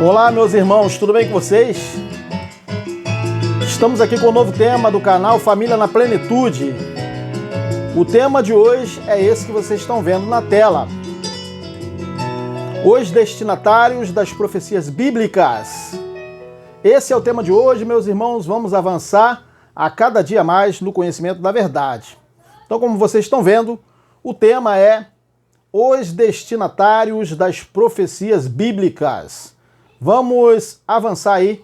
Olá, meus irmãos, tudo bem com vocês? Estamos aqui com um novo tema do canal Família na Plenitude. O tema de hoje é esse que vocês estão vendo na tela. Os destinatários das profecias bíblicas. Esse é o tema de hoje, meus irmãos. Vamos avançar a cada dia mais no conhecimento da verdade. Então, como vocês estão vendo, o tema é os destinatários das profecias bíblicas. Vamos avançar aí,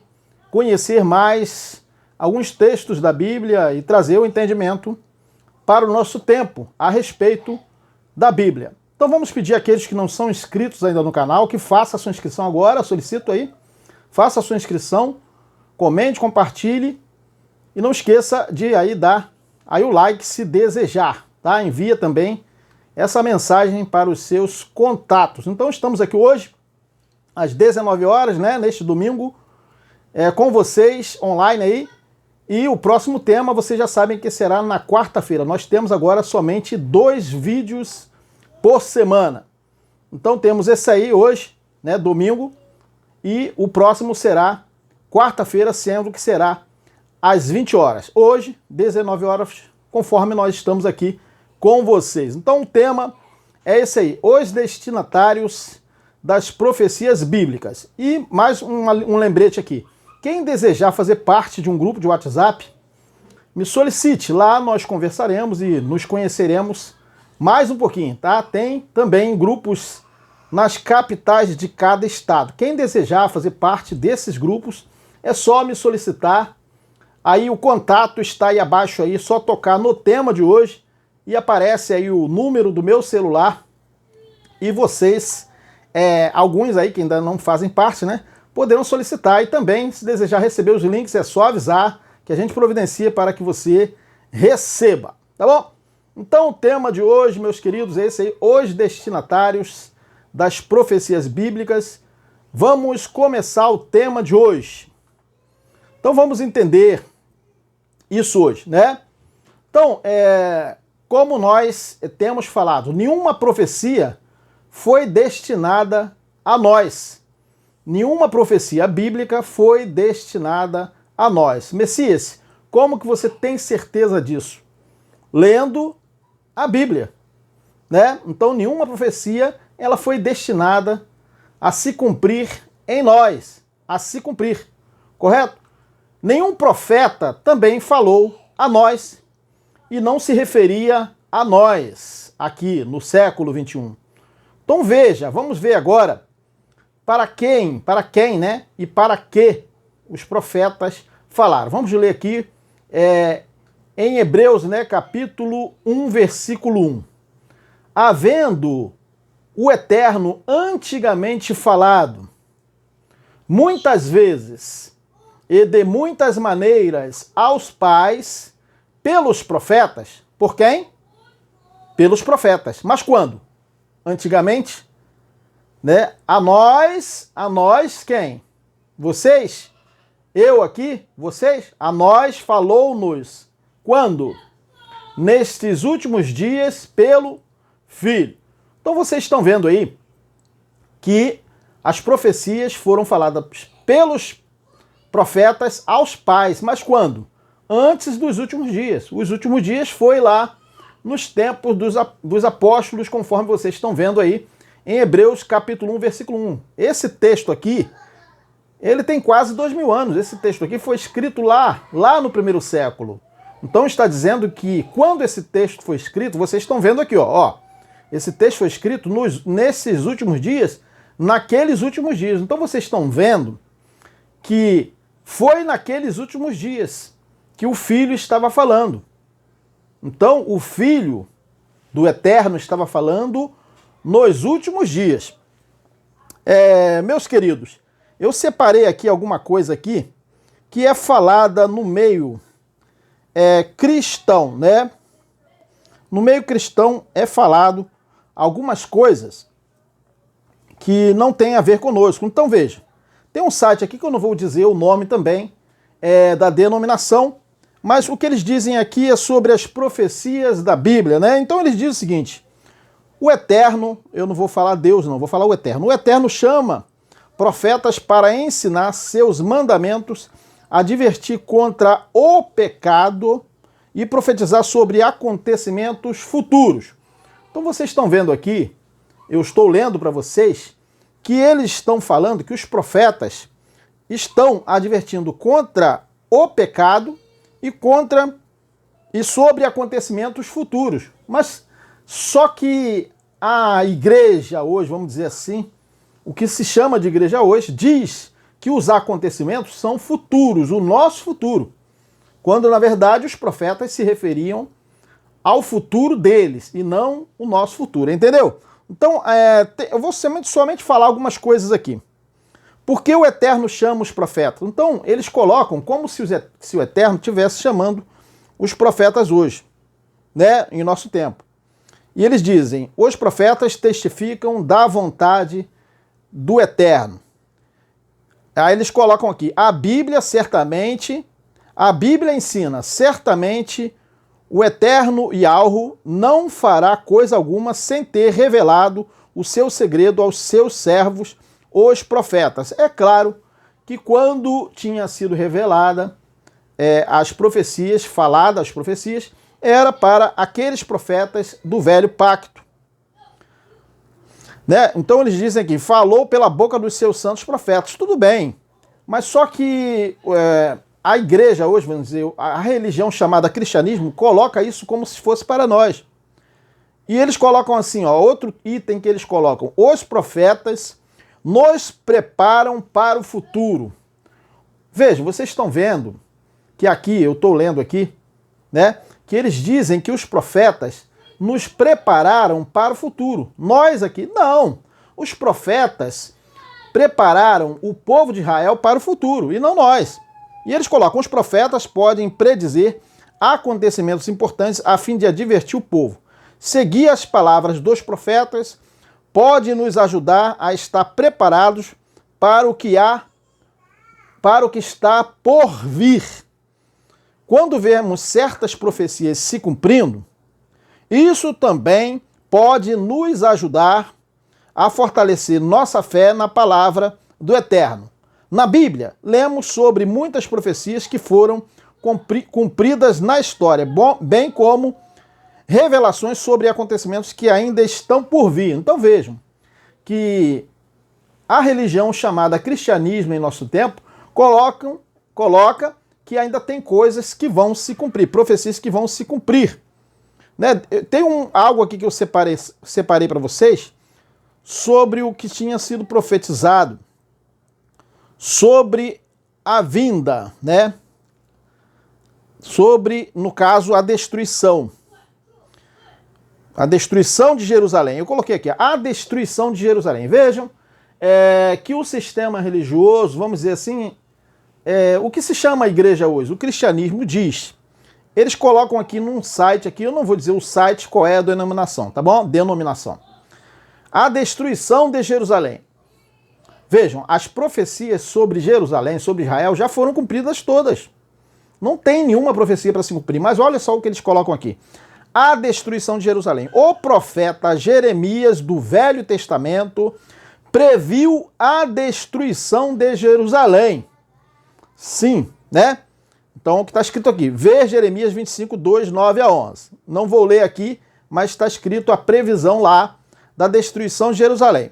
conhecer mais alguns textos da Bíblia e trazer o entendimento para o nosso tempo a respeito da Bíblia. Então vamos pedir àqueles que não são inscritos ainda no canal que façam a sua inscrição agora, solicito aí, faça a sua inscrição, comente, compartilhe e não esqueça de aí dar aí o like se desejar, tá? Envia também essa mensagem para os seus contatos. Então estamos aqui hoje às 19 horas, né, neste domingo, com vocês online aí. E o próximo tema, vocês já sabem que será na quarta-feira. Nós temos agora somente 2 vídeos por semana. Então temos esse aí hoje, né, domingo, e o próximo será quarta-feira, sendo que será às 20 horas. Hoje, 19 horas, conforme nós estamos aqui com vocês. Então o tema é esse aí, os destinatários das profecias bíblicas. E mais um lembrete aqui. Quem desejar fazer parte de um grupo de WhatsApp, me solicite. Lá nós conversaremos e nos conheceremos mais um pouquinho, tá? Tem também grupos nas capitais de cada estado. Quem desejar fazer parte desses grupos, é só me solicitar. Aí o contato está aí abaixo, aí, só tocar no tema de hoje e aparece aí o número do meu celular e vocês, alguns aí que ainda não fazem parte, né, poderão solicitar. E também, se desejar receber os links, é só avisar que a gente providencia para que você receba, tá bom? Então o tema de hoje, meus queridos, é esse aí, os destinatários das profecias bíblicas. Vamos começar o tema de hoje. Então vamos entender isso hoje, né? Então, como nós temos falado, nenhuma profecia foi destinada a nós. Nenhuma profecia bíblica foi destinada a nós. Messias, como que você tem certeza disso? Lendo a Bíblia, né? Então nenhuma profecia ela foi destinada a se cumprir em nós, a se cumprir, correto? Nenhum profeta também falou a nós e não se referia a nós aqui no século 21. Então veja, vamos ver agora para quem, né, e para que os profetas falaram. Vamos ler aqui em Hebreus, né, capítulo 1, versículo 1. Havendo o Eterno antigamente falado, muitas vezes e de muitas maneiras aos pais, pelos profetas. Por quem? Pelos profetas. Mas quando? Antigamente, né? A nós quem? Vocês? Eu aqui? Vocês? A nós falou-nos. Quando? Nestes últimos dias, pelo Filho. Então vocês estão vendo aí que as profecias foram faladas pelos profetas aos pais. Mas quando? Antes dos últimos dias. Os últimos dias foi lá nos tempos dos apóstolos, conforme vocês estão vendo aí em Hebreus capítulo 1, versículo 1. Esse texto aqui, ele tem quase 2000 anos. Esse texto aqui foi escrito lá no primeiro século. Então está dizendo que quando esse texto foi escrito, vocês estão vendo aqui, ó, esse texto foi escrito nesses últimos dias, naqueles últimos dias. Então vocês estão vendo que foi naqueles últimos dias que o Filho estava falando. Então o Filho do Eterno estava falando nos últimos dias. Meus queridos, eu separei aqui alguma coisa aqui que é falada no meio cristão, né? No meio cristão é falado algumas coisas que não tem a ver conosco. Então veja, tem um site aqui que eu não vou dizer o nome também da denominação, mas o que eles dizem aqui é sobre as profecias da Bíblia, né? Então eles dizem o seguinte: o Eterno, eu não vou falar Deus não, vou falar o Eterno. O Eterno chama profetas para ensinar seus mandamentos, advertir contra o pecado e profetizar sobre acontecimentos futuros. Então vocês estão vendo aqui, eu estou lendo para vocês, que eles estão falando que os profetas estão advertindo contra o pecado e sobre acontecimentos futuros. Mas só que a igreja hoje, vamos dizer assim, o que se chama de igreja hoje, diz que os acontecimentos são futuros, o nosso futuro. Quando, na verdade, os profetas se referiam ao futuro deles e não o nosso futuro, entendeu? Então, eu vou somente falar algumas coisas aqui. Por que o Eterno chama os profetas? Então, eles colocam como se o Eterno estivesse chamando os profetas hoje, né, em nosso tempo. E eles dizem, os profetas testificam da vontade do Eterno. Aí eles colocam aqui, a Bíblia ensina, certamente o Eterno Yahweh não fará coisa alguma sem ter revelado o seu segredo aos seus servos, os profetas. É claro que quando tinha sido revelada as profecias, era para aqueles profetas do velho pacto. Né? Então eles dizem aqui, falou pela boca dos seus santos profetas. Tudo bem, mas só que a igreja hoje, vamos dizer, a religião chamada cristianismo, coloca isso como se fosse para nós. E eles colocam assim, ó, outro item que eles colocam, os profetas nos preparam para o futuro. Vejam, vocês estão vendo que aqui, eu estou lendo aqui, né, que eles dizem que os profetas nos prepararam para o futuro. Nós aqui, não. Os profetas prepararam o povo de Israel para o futuro, e não nós. E eles colocam, os profetas podem predizer acontecimentos importantes a fim de advertir o povo. Seguir as palavras dos profetas pode nos ajudar a estar preparados para o que está por vir. Quando vemos certas profecias se cumprindo, isso também pode nos ajudar a fortalecer nossa fé na palavra do Eterno. Na Bíblia, lemos sobre muitas profecias que foram cumpridas na história, bem como revelações sobre acontecimentos que ainda estão por vir. Então vejam que a religião chamada cristianismo em nosso tempo coloca que ainda tem coisas que vão se cumprir, profecias que vão se cumprir. Né? Tem algo aqui que eu separei para vocês sobre o que tinha sido profetizado, sobre a vinda, né? Sobre, no caso, a destruição. A destruição de Jerusalém. Eu coloquei aqui, a destruição de Jerusalém. Vejam que o sistema religioso, vamos dizer assim, o que se chama a igreja hoje, o cristianismo diz. Eles colocam aqui num site, aqui eu não vou dizer o site, qual é a denominação, tá bom? Denominação. A destruição de Jerusalém. Vejam, as profecias sobre Jerusalém, sobre Israel, já foram cumpridas todas. Não tem nenhuma profecia para se cumprir, mas olha só o que eles colocam aqui. A destruição de Jerusalém. O profeta Jeremias, do Velho Testamento, previu a destruição de Jerusalém. Sim, né? Então, o que está escrito aqui? Ver Jeremias 25, 2, 9 a 11. Não vou ler aqui, mas está escrito a previsão lá da destruição de Jerusalém.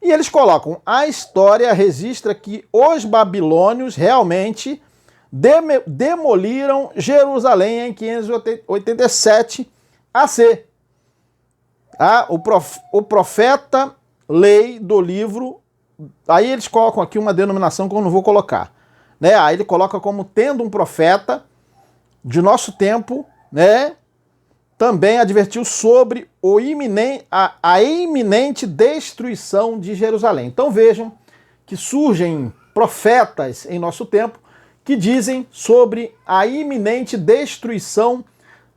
E eles colocam, a história registra que os babilônios realmente demoliram Jerusalém em 587 AC. O profeta lei do livro, aí eles colocam aqui uma denominação que eu não vou colocar. Né? Aí ele coloca como tendo um profeta de nosso tempo, né? Também advertiu sobre a iminente destruição de Jerusalém. Então vejam que surgem profetas em nosso tempo que dizem sobre a iminente destruição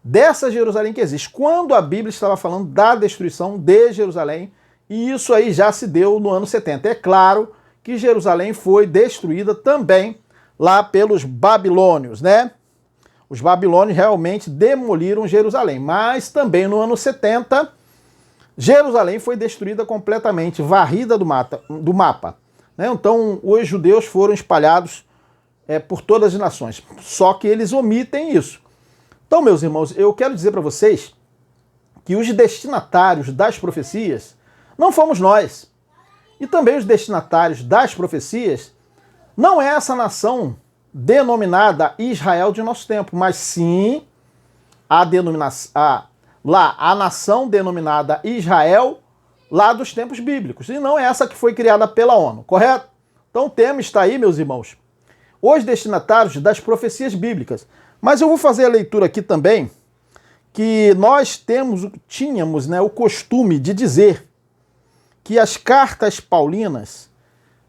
dessa Jerusalém que existe. Quando a Bíblia estava falando da destruição de Jerusalém, e isso aí já se deu no ano 70. É claro que Jerusalém foi destruída também lá pelos babilônios, né? Os babilônios realmente demoliram Jerusalém, mas também no ano 70, Jerusalém foi destruída completamente, varrida do mapa. né? Então os judeus foram espalhados por todas as nações, só que eles omitem isso. Então, meus irmãos, eu quero dizer para vocês que os destinatários das profecias não fomos nós. E também os destinatários das profecias não é essa nação denominada Israel de nosso tempo, mas sim a nação denominada Israel lá dos tempos bíblicos. E não é essa que foi criada pela ONU, correto? Então o tema está aí, meus irmãos. Os destinatários das profecias bíblicas. Mas eu vou fazer a leitura aqui também, que nós tínhamos, né, o costume de dizer que as cartas paulinas,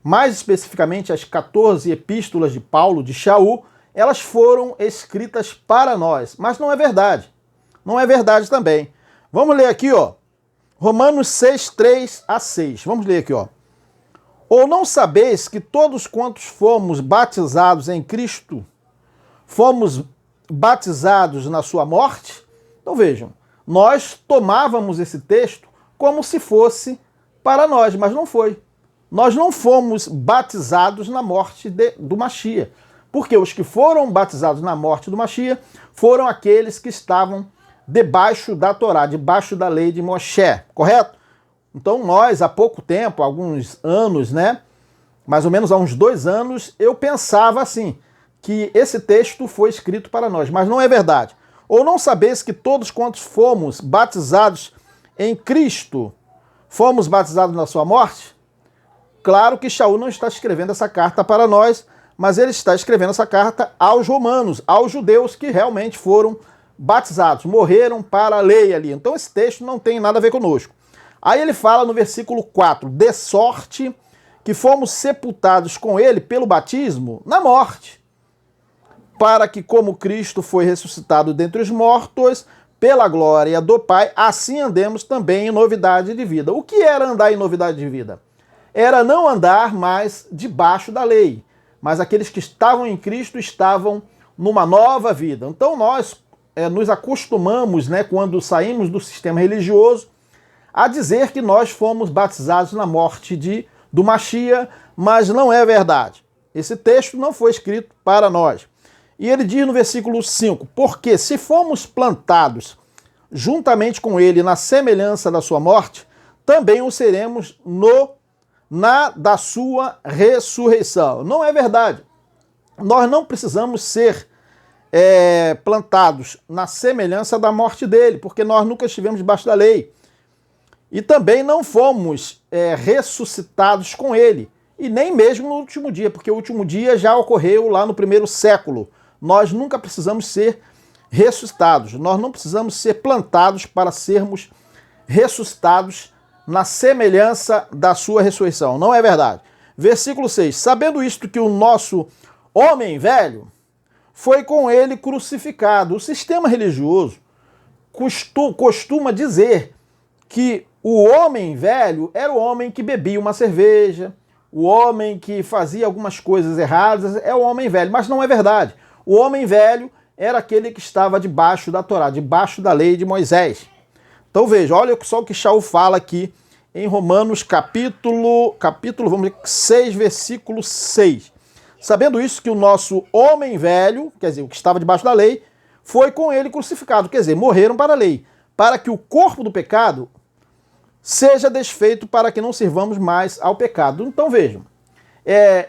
mais especificamente as 14 epístolas de Paulo, de Shaul, elas foram escritas para nós. Mas não é verdade. Não é verdade também. Vamos ler aqui, ó. Romanos 6, 3 a 6. Vamos ler aqui, ó. Ou não sabeis que todos quantos fomos batizados em Cristo, fomos batizados na sua morte? Então vejam, nós tomávamos esse texto como se fosse para nós, mas não foi. Nós não fomos batizados na morte do Machia, porque os que foram batizados na morte do Machia foram aqueles que estavam debaixo da Torá, debaixo da lei de Moshe, correto? Então nós, há pouco tempo, alguns anos, né, mais ou menos há uns 2 anos, eu pensava assim, que esse texto foi escrito para nós, mas não é verdade. Ou não sabeis que todos quantos fomos batizados em Cristo, fomos batizados na sua morte? Claro que Shaul não está escrevendo essa carta para nós, mas ele está escrevendo essa carta aos romanos, aos judeus que realmente foram batizados, morreram para a lei ali. Então esse texto não tem nada a ver conosco. Aí ele fala no versículo 4, de sorte que fomos sepultados com ele pelo batismo na morte, para que, como Cristo foi ressuscitado dentre os mortos, pela glória do Pai, assim andemos também em novidade de vida. O que era andar em novidade de vida? Era não andar mais debaixo da lei, mas aqueles que estavam em Cristo estavam numa nova vida. Então nós nos acostumamos, né, quando saímos do sistema religioso, a dizer que nós fomos batizados na morte do Machia, mas não é verdade. Esse texto não foi escrito para nós. E ele diz no versículo 5, porque se fomos plantados juntamente com ele na semelhança da sua morte, também o seremos da sua ressurreição. Não é verdade. Nós não precisamos ser plantados na semelhança da morte dele, porque nós nunca estivemos debaixo da lei. E também não fomos ressuscitados com ele, e nem mesmo no último dia, porque o último dia já ocorreu lá no primeiro século. Nós nunca precisamos ser ressuscitados, nós não precisamos ser plantados para sermos ressuscitados na semelhança da sua ressurreição. Não é verdade. Versículo 6. Sabendo isto que o nosso homem velho foi com ele crucificado. O sistema religioso costuma dizer que o homem velho era o homem que bebia uma cerveja, o homem que fazia algumas coisas erradas, é o homem velho. Mas não é verdade. O homem velho era aquele que estava debaixo da Torá, debaixo da lei de Moisés. Então veja, olha só o que Shaul fala aqui em Romanos capítulo 6, versículo 6. Sabendo isso, que o nosso homem velho, quer dizer, o que estava debaixo da lei, foi com ele crucificado, quer dizer, morreram para a lei, para que o corpo do pecado seja desfeito, para que não sirvamos mais ao pecado. Então vejam,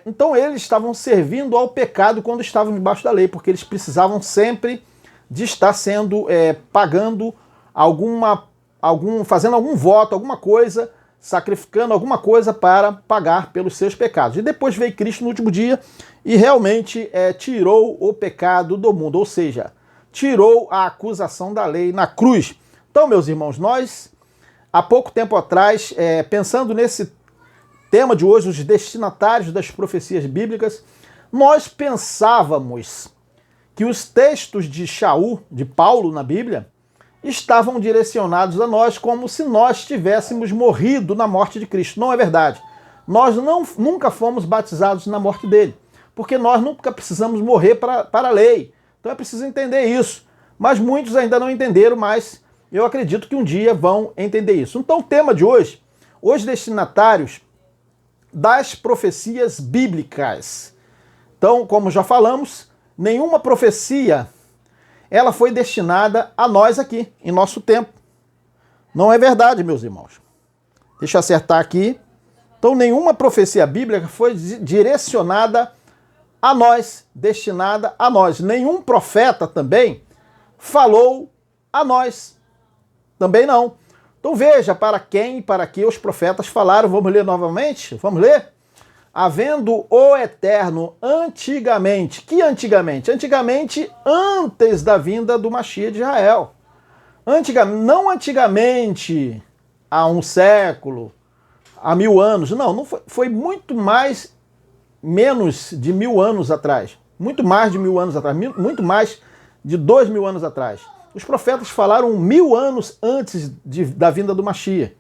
então eles estavam servindo ao pecado quando estavam debaixo da lei, porque eles precisavam sempre de estar sendo, pagando fazendo algum voto, alguma coisa, sacrificando alguma coisa para pagar pelos seus pecados. E depois veio Cristo no último dia e realmente tirou o pecado do mundo, ou seja, tirou a acusação da lei na cruz. Então, meus irmãos, nós, há pouco tempo atrás, pensando nesse tema de hoje, os destinatários das profecias bíblicas, nós pensávamos que os textos de Shaul, de Paulo na Bíblia, estavam direcionados a nós como se nós tivéssemos morrido na morte de Cristo. Não é verdade. Nós nunca fomos batizados na morte dele, porque nós nunca precisamos morrer para a lei. Então é preciso entender isso. Mas muitos ainda não entenderam, mas eu acredito que um dia vão entender isso. Então o tema de hoje, os destinatários das profecias bíblicas. Então, como já falamos, nenhuma profecia ela foi destinada a nós aqui, em nosso tempo. Não é verdade, meus irmãos. Deixa eu acertar aqui. Então, nenhuma profecia bíblica foi direcionada a nós, destinada a nós. Nenhum profeta também falou a nós. Também não. Então veja para quem e para que os profetas falaram. Vamos ler novamente? Vamos ler? Havendo o Eterno antigamente. Que antigamente? Antigamente, antes da vinda do Mashiach de Israel. Não antigamente, há um século, há 1000 anos. Não foi muito menos de 1000 anos atrás. Muito mais de 1000 anos atrás. Muito mais de 2000 anos atrás. Os profetas falaram 1000 anos antes da vinda do Mashiach.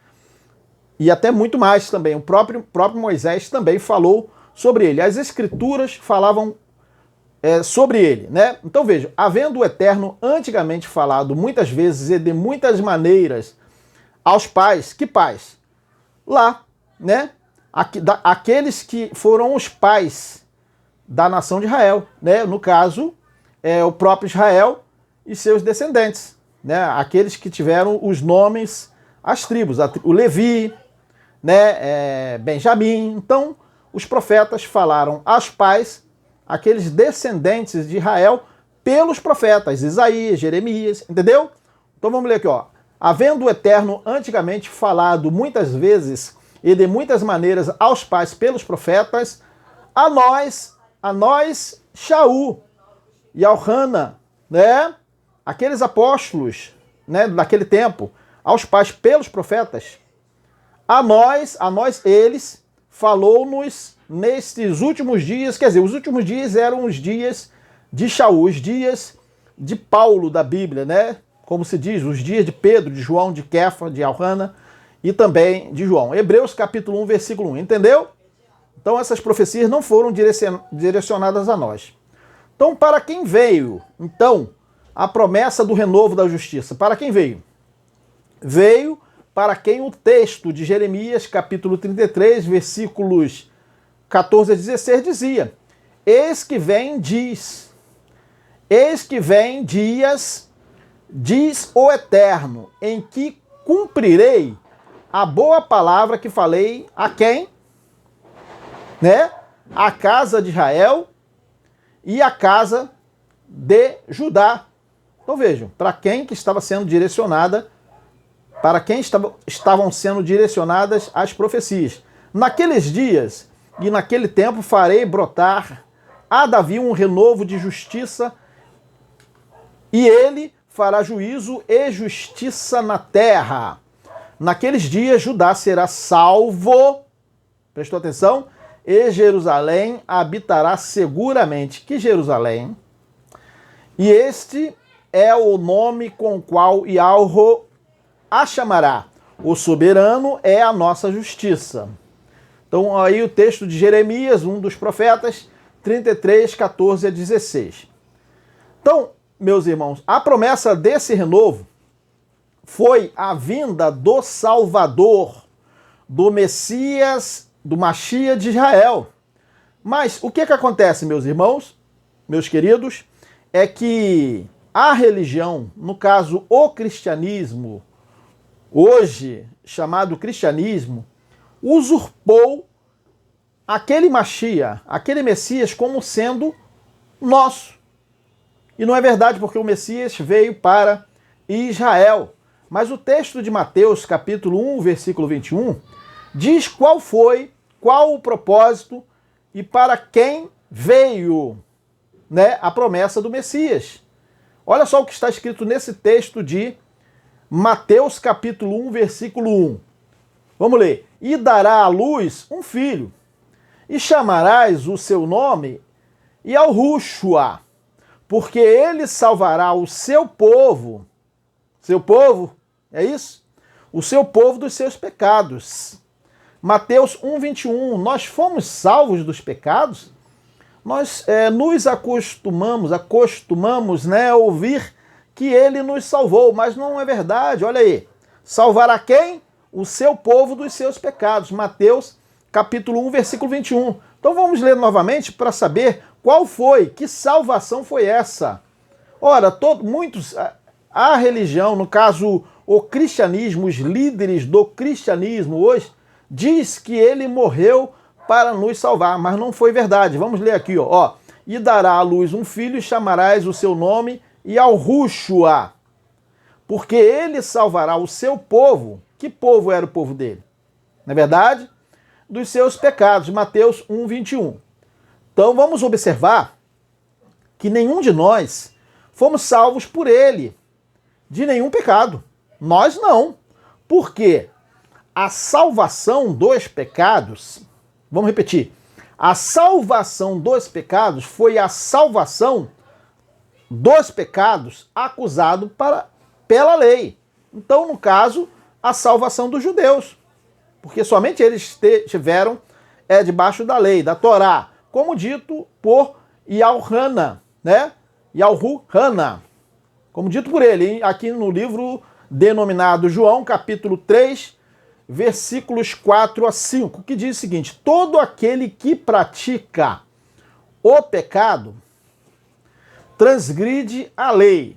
E até muito mais também. O próprio Moisés também falou sobre ele. As escrituras falavam sobre ele, né? Então veja, havendo o Eterno antigamente falado muitas vezes e de muitas maneiras aos pais, que pais? Lá, né? Aqueles que foram os pais da nação de Israel, né? No caso, o próprio Israel e seus descendentes, né? Aqueles que tiveram os nomes, as tribos, o Levi, né? Benjamim. Então, os profetas falaram aos pais, aqueles descendentes de Israel, pelos profetas, Isaías, Jeremias, entendeu? Então vamos ler aqui, ó. Havendo o Eterno antigamente falado muitas vezes e de muitas maneiras aos pais pelos profetas, a nós, Shaul e ao Hana, né? Aqueles apóstolos, né, daquele tempo, aos pais pelos profetas, a nós eles, falou-nos nestes últimos dias, quer dizer, os últimos dias eram os dias de Shaul, os dias de Paulo da Bíblia, né? Como se diz, os dias de Pedro, de João, de Kefa, de Alhana e também de João. Hebreus capítulo 1, versículo 1, entendeu? Então essas profecias não foram direcionadas a nós. Então para quem veio, então, a promessa do renovo da justiça? Para quem veio? Veio para quem o texto de Jeremias, capítulo 33, versículos 14 a 16, dizia: Eis que vem dias, diz o Eterno, em que cumprirei a boa palavra que falei a quem? Né? A casa de Israel e a casa de Judá. Então vejam, para quem que estava sendo direcionada, para quem estavam sendo direcionadas as profecias. Naqueles dias e naquele tempo farei brotar a Davi um renovo de justiça, e ele fará juízo e justiça na terra. Naqueles dias Judá será salvo, prestou atenção, e Jerusalém habitará seguramente. Que Jerusalém? E este é o nome com o qual Yahweh a chamará. O soberano é a nossa justiça. Então aí o texto de Jeremias, um dos profetas, 33, 14 a 16. Então, meus irmãos, a promessa desse renovo foi a vinda do Salvador, do Messias, do Mashiach de Israel. Mas o que acontece, meus irmãos, meus queridos, é que a religião, no caso o cristianismo, hoje chamado cristianismo, usurpou aquele Mashiach, aquele Messias, como sendo nosso. E não é verdade, porque o Messias veio para Israel. Mas o texto de Mateus, capítulo 1, versículo 21, diz qual o propósito e para quem veio, né, a promessa do Messias. Olha só o que está escrito nesse texto de Mateus capítulo 1, versículo 1. Vamos ler. E dará à luz um filho, e chamarás o seu nome Yahushua, porque ele salvará o seu povo. Seu povo, é isso? O seu povo dos seus pecados. Mateus 1, 21. Nós fomos salvos dos pecados? Nós nos acostumamos, né, a ouvir que ele nos salvou, mas não é verdade. Olha aí. Salvará quem? O seu povo dos seus pecados. Mateus capítulo 1, versículo 21. Então vamos ler novamente para saber qual foi, que salvação foi essa. Ora, a religião, no caso o cristianismo, os líderes do cristianismo hoje, diz que ele morreu para nos salvar, mas não foi verdade. Vamos ler aqui, ó. E dará à luz um filho e chamarás o seu nome Yahushua, porque ele salvará o seu povo. Que povo era o povo dele? Na verdade, dos seus pecados. Mateus 1, 21. Então vamos observar que nenhum de nós fomos salvos por ele, de nenhum pecado. Nós não. Por quê? A salvação dos pecados, vamos repetir, a salvação dos pecados foi a salvação dos pecados acusado pela lei. Então, no caso, a salvação dos judeus, porque somente eles estiveram debaixo da lei, da Torá, como dito por Yahuana, né? Yahuana, como dito por ele, aqui no livro denominado João, capítulo 3, versículos 4 a 5, que diz o seguinte: todo aquele que pratica o pecado transgride a lei.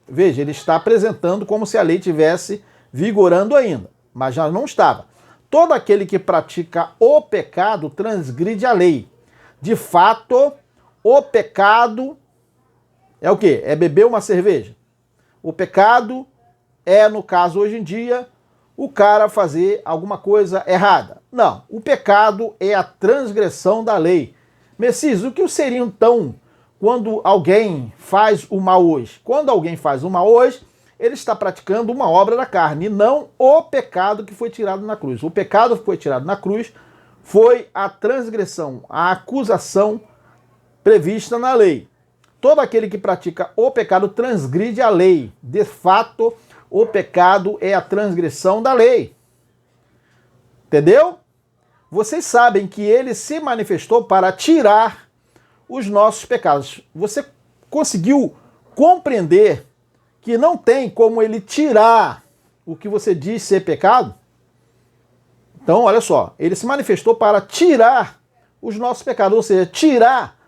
Veja, ele está apresentando como se a lei tivesse vigorando ainda, mas já não estava. Todo aquele que pratica o pecado transgride a lei. De fato, o pecado é o quê? É beber uma cerveja. O pecado é, no caso hoje em dia, o cara fazer alguma coisa errada. Não, o pecado é a transgressão da lei. Messias, o que seria então quando alguém faz o mal hoje? Quando alguém faz o mal hoje, ele está praticando uma obra da carne, e não o pecado que foi tirado na cruz. O pecado que foi tirado na cruz foi a transgressão, a acusação prevista na lei. Todo aquele que pratica o pecado transgride a lei. De fato, o pecado é a transgressão da lei. Entendeu? Vocês sabem que ele se manifestou para tirar os nossos pecados. Você conseguiu compreender que não tem como ele tirar o que você diz ser pecado? Então, olha só, ele se manifestou para tirar os nossos pecados, ou seja, tirar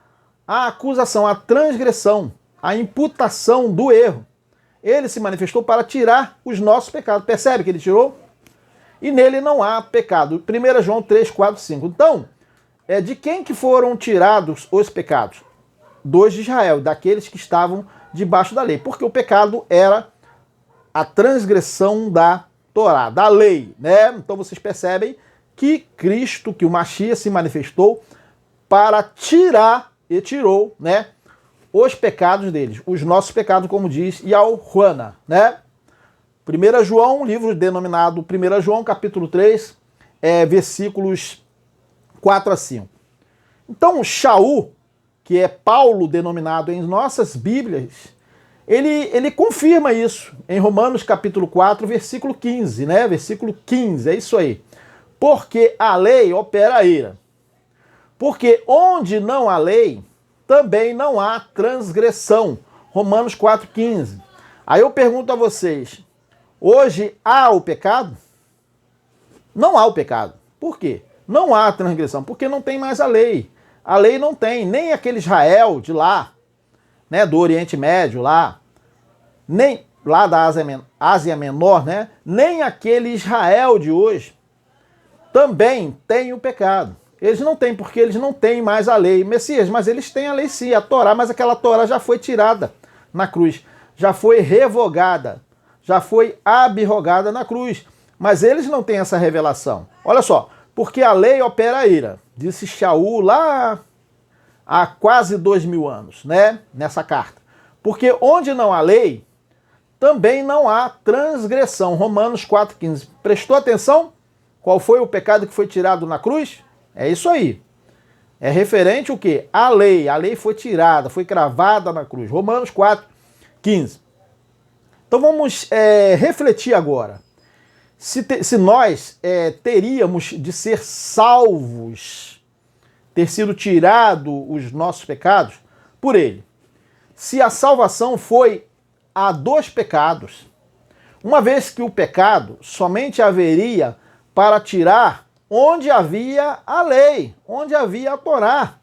a acusação, a transgressão, a imputação do erro. Ele se manifestou para tirar os nossos pecados. Percebe que ele tirou? E nele não há pecado. 1 João 3, 4, 5. Então, de quem que foram tirados os pecados? Dos de Israel, daqueles que estavam debaixo da lei. Porque o pecado era a transgressão da Torá, da lei, né? Então vocês percebem que Cristo, que o Mashiach se manifestou para tirar e tirou, né, os pecados deles, os nossos pecados, como diz Yahuana, né? 1 João, livro denominado 1 João, capítulo 3, versículos 4 a 5. Então, Shaul, que é Paulo denominado em nossas Bíblias, ele confirma isso em Romanos, capítulo 4, versículo 15, né? Versículo 15, é isso aí. Porque a lei opera a ira. Porque onde não há lei, também não há transgressão. Romanos 4,15. Aí eu pergunto a vocês, hoje há o pecado? Não há o pecado. Por quê? Não há transgressão, porque não tem mais a lei. A lei não tem, nem aquele Israel de lá, né, do Oriente Médio lá, nem lá da Ásia Menor, né, nem aquele Israel de hoje também tem o pecado. Eles não têm, porque eles não têm mais a lei. Messias, mas eles têm a lei sim, a Torá, mas aquela Torá já foi tirada na cruz, já foi revogada, já foi abrogada na cruz. Mas eles não têm essa revelação. Olha só, porque a lei opera a ira, disse Shaul lá há quase 2000 anos, né? Nessa carta. Porque onde não há lei, também não há transgressão. Romanos 4,15. Prestou atenção? Qual foi o pecado que foi tirado na cruz? É isso aí. É referente o quê? A lei. A lei foi tirada, foi cravada na cruz. Romanos 4,15. Então vamos refletir agora. Se nós teríamos de ser salvos, ter sido tirado os nossos pecados por ele. Se a salvação foi a dos pecados, uma vez que o pecado somente haveria para tirar onde havia a lei, onde havia a Torá.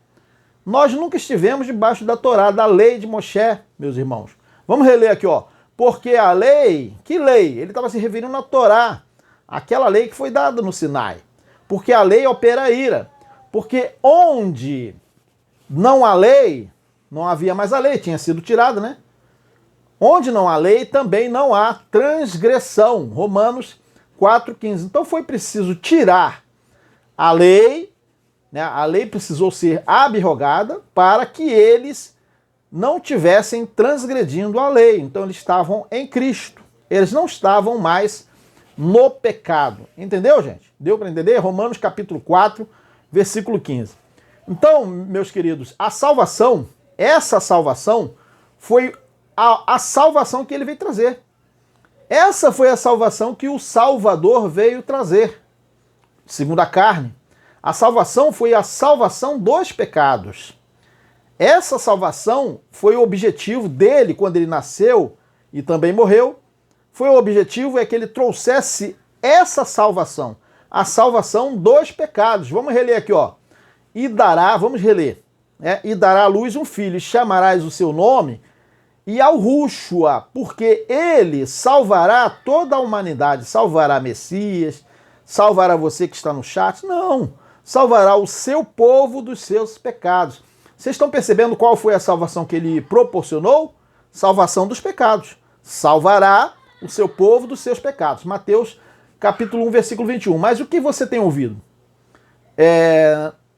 Nós nunca estivemos debaixo da Torá, da lei de Moshe, meus irmãos. Vamos reler aqui, ó. Porque a lei, que lei? Ele estava se referindo à Torá, aquela lei que foi dada no Sinai. Porque a lei opera a ira. Porque onde não há lei, não havia mais a lei, tinha sido tirada, né? Onde não há lei, também não há transgressão. Romanos 4,15. Então foi preciso tirar a lei, né? A lei precisou ser abrogada para que eles não tivessem transgredindo a lei. Então eles estavam em Cristo. Eles não estavam mais no pecado. Entendeu, gente? Deu para entender? Romanos capítulo 4, versículo 15. Então, meus queridos, a salvação, essa salvação foi a salvação que ele veio trazer. Essa foi a salvação que o Salvador veio trazer, segundo a carne. A salvação foi a salvação dos pecados. Essa salvação foi o objetivo dele quando ele nasceu e também morreu. Foi o objetivo é que ele trouxesse essa salvação, a salvação dos pecados. Vamos reler aqui, ó. E dará, vamos reler, e dará à luz um filho, e chamarás o seu nome, e ao Rúshua, porque ele salvará toda a humanidade, salvará Messias, salvará você que está no chat, não, salvará o seu povo dos seus pecados. Vocês estão percebendo qual foi a salvação que ele proporcionou? Salvação dos pecados. Salvará o seu povo dos seus pecados. Mateus capítulo 1, versículo 21. Mas o que você tem ouvido?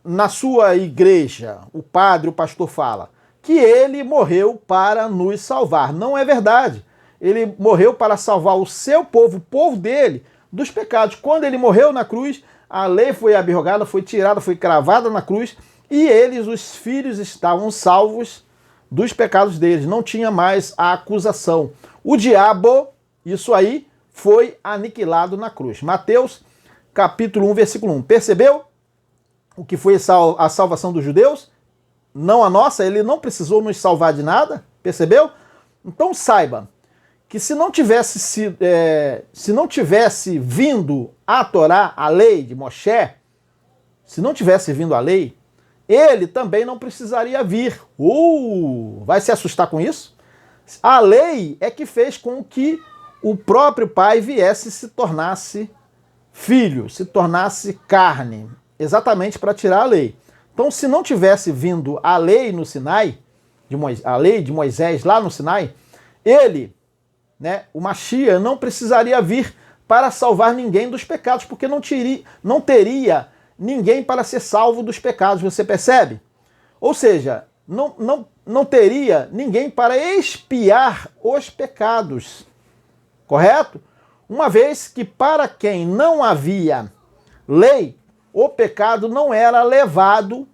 Na sua igreja, o padre, o pastor fala que ele morreu para nos salvar. Não é verdade. Ele morreu para salvar o seu povo, o povo dele, dos pecados. Quando ele morreu na cruz, a lei foi abrogada, foi tirada, foi cravada na cruz, e eles, os filhos, estavam salvos dos pecados deles. Não tinha mais a acusação. O diabo, isso aí, foi aniquilado na cruz. Mateus capítulo 1, versículo 1. Percebeu o que foi a salvação dos judeus? Não a nossa, ele não precisou nos salvar de nada, percebeu? Então saiba que se não tivesse vindo a Torá, a lei de Moshe, se não tivesse vindo a lei, ele também não precisaria vir. Vai se assustar com isso? A lei é que fez com que o próprio Pai viesse e se tornasse filho, se tornasse carne, exatamente para tirar a lei. Então, se não tivesse vindo a lei no Sinai, a lei de Moisés lá no Sinai, ele, o Mashiach, não precisaria vir para salvar ninguém dos pecados, porque não teria ninguém para ser salvo dos pecados, você percebe? Ou seja, não teria ninguém para expiar os pecados, correto? Uma vez que para quem não havia lei, o pecado não era levado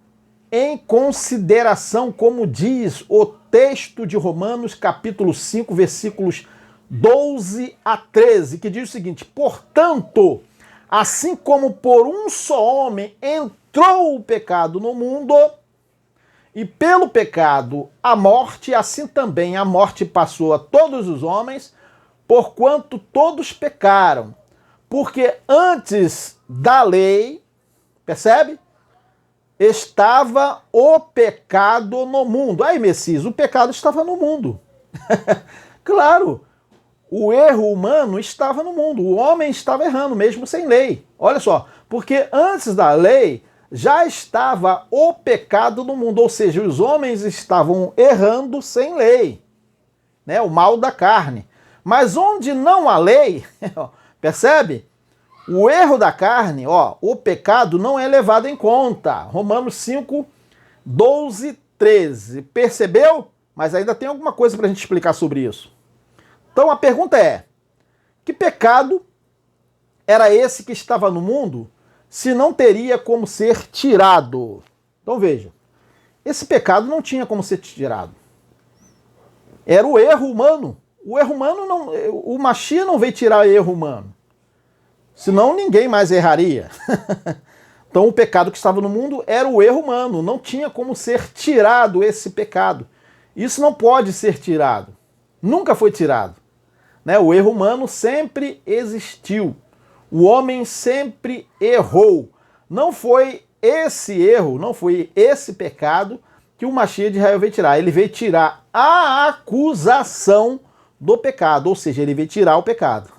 em consideração, como diz o texto de Romanos, capítulo 5, versículos 12 a 13, que diz o seguinte: portanto, assim como por um só homem entrou o pecado no mundo, e pelo pecado a morte, assim também a morte passou a todos os homens, porquanto todos pecaram. Porque antes da lei, percebe? Estava o pecado no mundo. Aí, Messias, o pecado estava no mundo. Claro, o erro humano estava no mundo. O homem estava errando, mesmo sem lei. Olha só, porque antes da lei já estava o pecado no mundo. Ou seja, os homens estavam errando sem lei. O mal da carne. Mas onde não há lei, percebe? O erro da carne, o pecado não é levado em conta. Romanos 5, 12, 13. Percebeu? Mas ainda tem alguma coisa para a gente explicar sobre isso. Então a pergunta é: que pecado era esse que estava no mundo se não teria como ser tirado? Então veja, esse pecado não tinha como ser tirado. Era o erro humano. O erro humano não. O Mashiach não veio tirar o erro humano. Senão ninguém mais erraria. Então o pecado que estava no mundo era o erro humano. Não tinha como ser tirado esse pecado. Isso não pode ser tirado. Nunca foi tirado. O erro humano sempre existiu. O homem sempre errou. não foi esse erro, não foi esse pecado que o Mashiach de Israel veio tirar. Ele veio tirar a acusação do pecado, ou seja, ele veio tirar o pecado.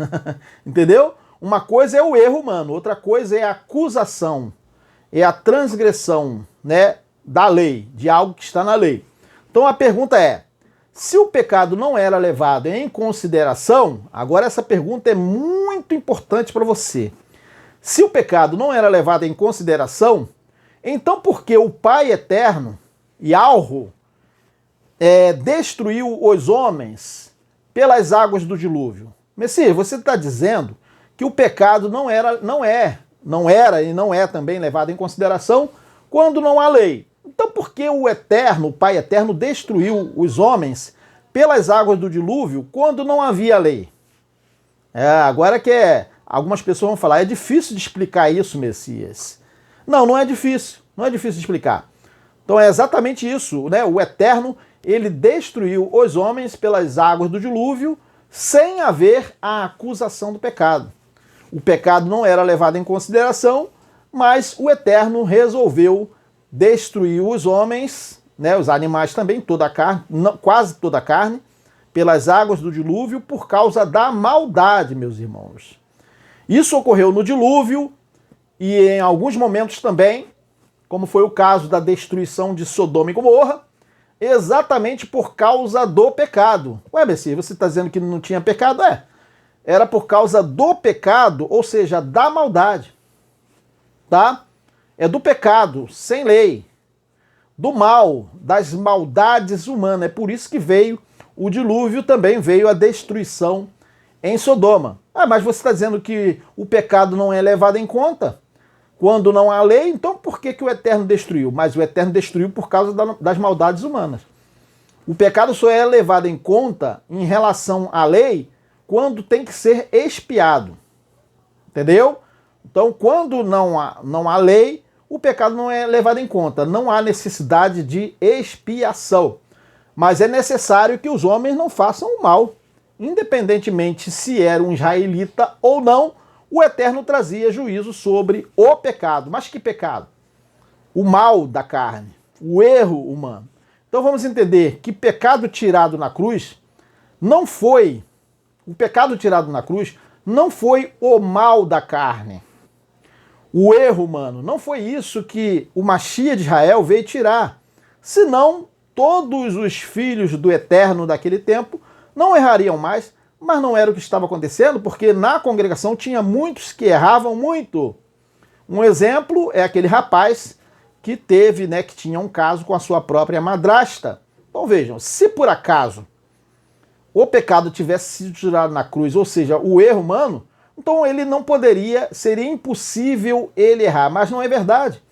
Entendeu? Uma coisa é o erro humano, outra coisa é a acusação, é a transgressão, né, da lei, de algo que está na lei. Então a pergunta é, se o pecado não era levado em consideração, agora essa pergunta é muito importante para você. Se o pecado não era levado em consideração, então por que o Pai Eterno, Yahweh, destruiu os homens pelas águas do dilúvio? Messias, você está dizendo que o pecado não era e não é também levado em consideração quando não há lei. Então por que o Eterno, o Pai Eterno, destruiu os homens pelas águas do dilúvio quando não havia lei? Agora algumas pessoas vão falar, é difícil de explicar isso, Messias. Não, não é difícil de explicar. Então é exatamente isso, né? O Eterno, ele destruiu os homens pelas águas do dilúvio sem haver a acusação do pecado. O pecado não era levado em consideração, mas o Eterno resolveu destruir os homens, né, os animais também, toda a carne, quase toda a carne, pelas águas do dilúvio por causa da maldade, meus irmãos. Isso ocorreu no dilúvio e em alguns momentos também, como foi o caso da destruição de Sodoma e Gomorra, exatamente por causa do pecado. Ué, Messias, você está dizendo que não tinha pecado? Era por causa do pecado, ou seja, da maldade. Tá? É do pecado, sem lei, do mal, das maldades humanas. É por isso que veio o dilúvio, também veio a destruição em Sodoma. Mas você está dizendo que o pecado não é levado em conta quando não há lei, então por que o Eterno destruiu? Mas o Eterno destruiu por causa das maldades humanas. O pecado só é levado em conta em relação à lei quando tem que ser expiado. Entendeu? Então, quando não há lei, o pecado não é levado em conta. Não há necessidade de expiação. Mas é necessário que os homens não façam o mal. Independentemente se era um israelita ou não, o Eterno trazia juízo sobre o pecado. Mas que pecado? O mal da carne, o erro humano. Então vamos entender que pecado tirado na cruz não foi, o pecado tirado na cruz não foi o mal da carne, o erro humano. Não foi isso que o Mashiach de Israel veio tirar. Senão, todos os filhos do Eterno daquele tempo não errariam mais, mas não era o que estava acontecendo, porque na congregação tinha muitos que erravam muito. Um exemplo é aquele rapaz que teve, né, que tinha um caso com a sua própria madrasta. Então vejam, se por acaso o pecado tivesse sido tirado na cruz, ou seja, o erro humano, então ele não poderia, seria impossível ele errar, mas não é verdade.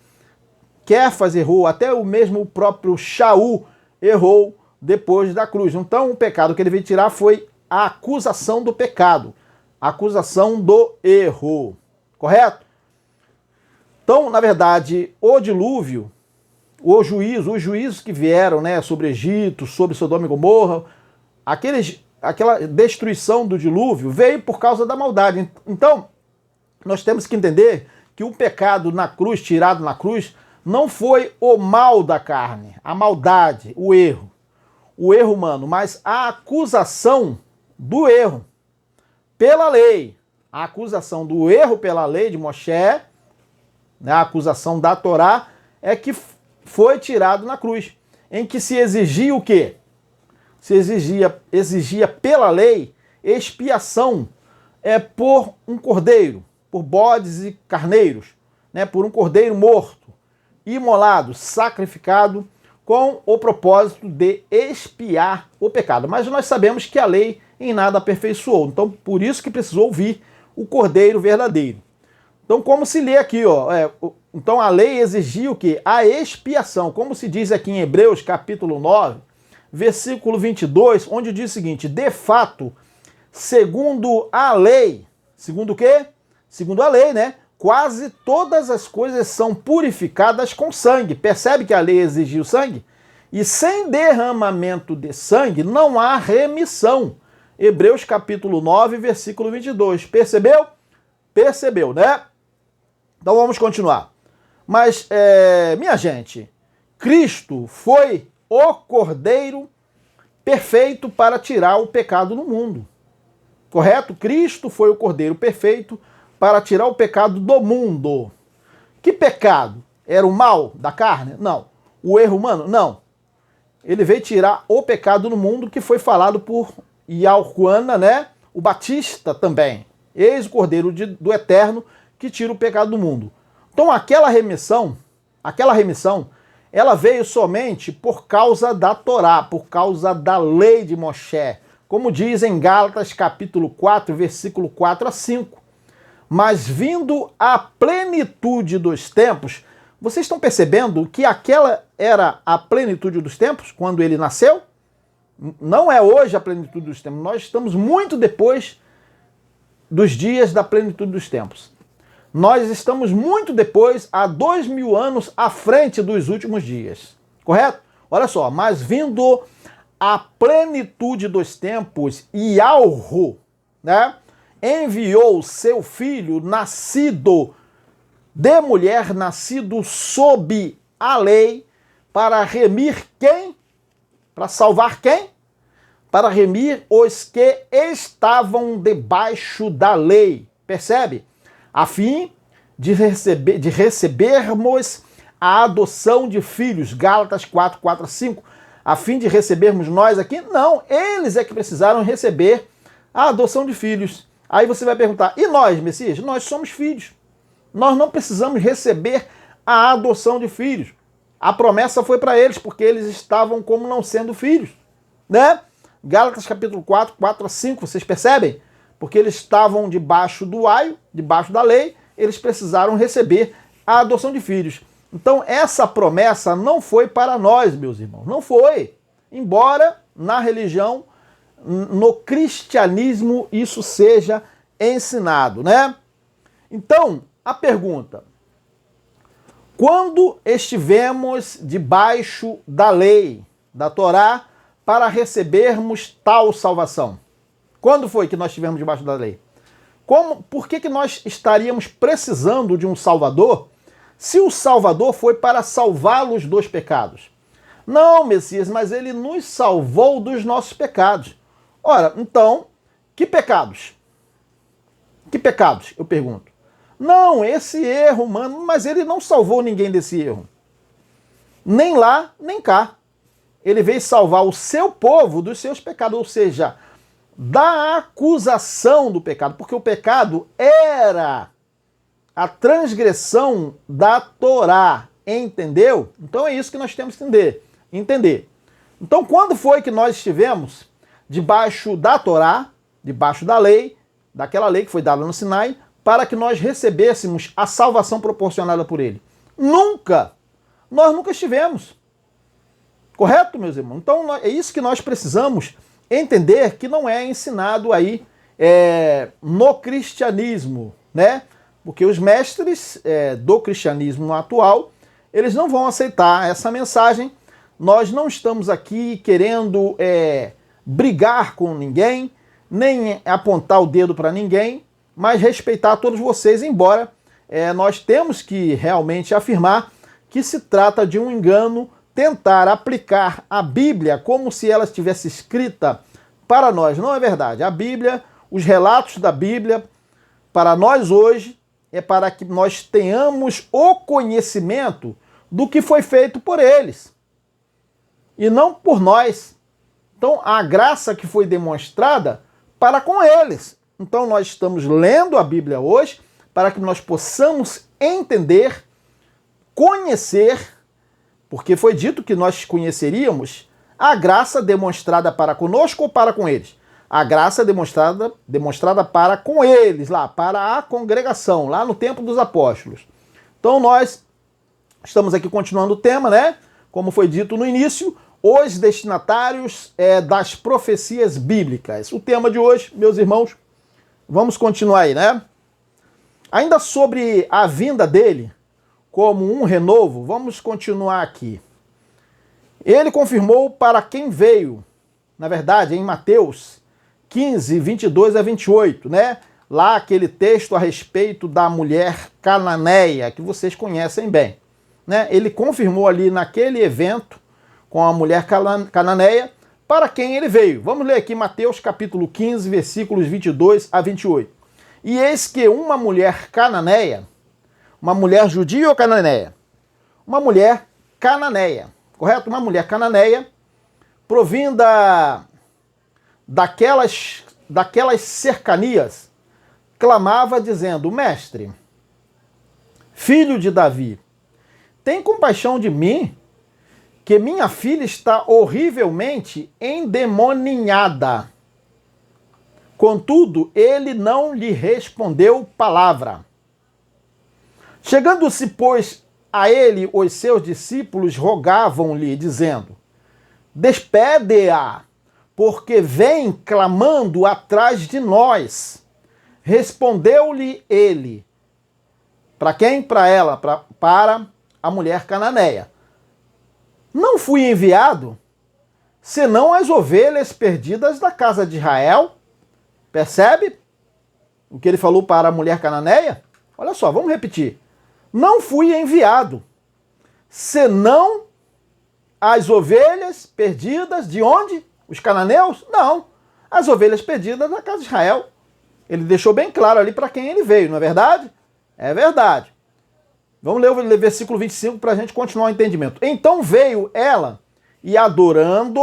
Kéfas errou, até o mesmo próprio Shaul errou depois da cruz. Então o pecado que ele veio tirar foi a acusação do pecado, a acusação do erro, correto? Então, na verdade, o dilúvio, os juízos que vieram, né, sobre Egito, sobre Sodoma e Gomorra, aquela destruição do dilúvio veio por causa da maldade. Então, nós temos que entender que o pecado na cruz, tirado na cruz, não foi o mal da carne, a maldade, o erro humano, mas a acusação do erro pela lei. A acusação do erro pela lei de Moshe, né, a acusação da Torá, é que foi tirado na cruz, em que se exigia o quê? Se exigia pela lei expiação por um cordeiro, por bodes e carneiros, né, por um cordeiro morto, imolado, sacrificado, com o propósito de expiar o pecado. Mas nós sabemos que a lei em nada aperfeiçoou, então por isso que precisou vir o cordeiro verdadeiro. Então, como se lê aqui, então a lei exigia o quê? A expiação, como se diz aqui em Hebreus capítulo 9, versículo 22, onde diz o seguinte: de fato, segundo a lei, segundo o quê? Segundo a lei, né? Quase todas as coisas são purificadas com sangue. Percebe que a lei exigiu sangue? E sem derramamento de sangue não há remissão. Hebreus capítulo 9, versículo 22. Percebeu? Percebeu, né? Então vamos continuar. Mas, minha gente, Cristo foi o Cordeiro perfeito para tirar o pecado do mundo. Correto? Cristo foi o Cordeiro perfeito para tirar o pecado do mundo. Que pecado? Era o mal da carne? Não. O erro humano? Não. Ele veio tirar o pecado do mundo, que foi falado por Yahuana, né? O Batista também. Eis o Cordeiro do Eterno que tira o pecado do mundo. Então aquela remissão, ela veio somente por causa da Torá, por causa da lei de Moshe. Como diz em Gálatas capítulo 4, versículo 4 a 5. Mas vindo a plenitude dos tempos, vocês estão percebendo que aquela era a plenitude dos tempos, quando ele nasceu? Não é hoje a plenitude dos tempos, nós estamos muito depois dos dias da plenitude dos tempos. Nós estamos muito depois, há 2000 anos à frente dos últimos dias. Correto? Olha só, mas vindo a plenitude dos tempos, Yahweh, né, enviou seu filho nascido de mulher, nascido sob a lei, para remir quem? Para salvar quem? Para remir os que estavam debaixo da lei. Percebe? A fim de recebermos a adoção de filhos. Gálatas 4, 4 a 5. A fim de recebermos nós aqui? Não, eles é que precisaram receber a adoção de filhos. Aí você vai perguntar, e nós, Messias? Nós somos filhos. Nós não precisamos receber a adoção de filhos. A promessa foi para eles, porque eles estavam como não sendo filhos. Né? Gálatas capítulo 4, 4 a 5, vocês percebem? Porque eles estavam debaixo do aio, debaixo da lei, eles precisaram receber a adoção de filhos. Então essa promessa não foi para nós, meus irmãos, não foi. Embora na religião, no cristianismo, isso seja ensinado, né? Então, a pergunta: quando estivemos debaixo da lei, da Torá, para recebermos tal salvação? Quando foi que nós estivemos debaixo da lei? Por que nós estaríamos precisando de um Salvador, se o Salvador foi para salvá-los dos pecados? Não, Messias, mas ele nos salvou dos nossos pecados. Ora, então, que pecados? Que pecados, eu pergunto. Não, esse erro humano, mas ele não salvou ninguém desse erro. Nem lá, nem cá. Ele veio salvar o seu povo dos seus pecados, ou seja, da acusação do pecado, porque o pecado era a transgressão da Torá, entendeu? Então é isso que nós temos que entender. Então quando foi que nós estivemos debaixo da Torá, debaixo da lei, daquela lei que foi dada no Sinai, para que nós recebêssemos a salvação proporcionada por ele? Nunca! Nós nunca estivemos. Correto, meus irmãos? Então é isso que nós precisamos entender, que não é ensinado aí no cristianismo, né? Porque os mestres do cristianismo atual, eles não vão aceitar essa mensagem. Nós não estamos aqui querendo brigar com ninguém, nem apontar o dedo para ninguém, mas respeitar todos vocês, embora nós temos que realmente afirmar que se trata de um engano tentar aplicar a Bíblia como se ela estivesse escrita para nós. Não é verdade. A Bíblia, os relatos da Bíblia, para nós hoje, é para que nós tenhamos o conhecimento do que foi feito por eles, e não por nós. Então, a graça que foi demonstrada para com eles. Então, nós estamos lendo a Bíblia hoje para que nós possamos entender, conhecer, porque foi dito que nós conheceríamos a graça demonstrada para conosco ou para com eles. A graça demonstrada para com eles, lá, para a congregação, lá no tempo dos apóstolos. Então nós estamos aqui continuando o tema, né? Como foi dito no início, os destinatários das profecias bíblicas. O tema de hoje, meus irmãos, vamos continuar aí, né? Ainda sobre a vinda dele, como um renovo, vamos continuar aqui. Ele confirmou para quem veio, na verdade, em Mateus 15, 22 a 28, né? lá aquele texto a respeito da mulher cananeia, que vocês conhecem bem, né? Ele confirmou ali naquele evento com a mulher cananeia para quem ele veio. Vamos ler aqui Mateus capítulo 15, versículos 22 a 28. E eis que uma mulher cananeia, uma mulher judia ou cananeia? Uma mulher cananeia, correto? Uma mulher cananeia, provinda daquelas cercanias, clamava dizendo: Mestre, filho de Davi, tem compaixão de mim, que minha filha está horrivelmente endemoninhada. Contudo, ele não lhe respondeu palavra. Chegando-se, pois, a ele, os seus discípulos rogavam-lhe, dizendo: Despede-a, porque vem clamando atrás de nós. Respondeu-lhe ele. Para quem? Para ela, para a mulher cananeia. Não fui enviado, senão as ovelhas perdidas da casa de Israel. Percebe o que ele falou para a mulher cananeia? Olha só, vamos repetir. Não fui enviado, senão as ovelhas perdidas de onde? Os cananeus? Não, as ovelhas perdidas da casa de Israel. Ele deixou bem claro ali para quem ele veio, não é verdade? É verdade. Vamos ler o versículo 25 para a gente continuar o entendimento. Então veio ela e, adorando,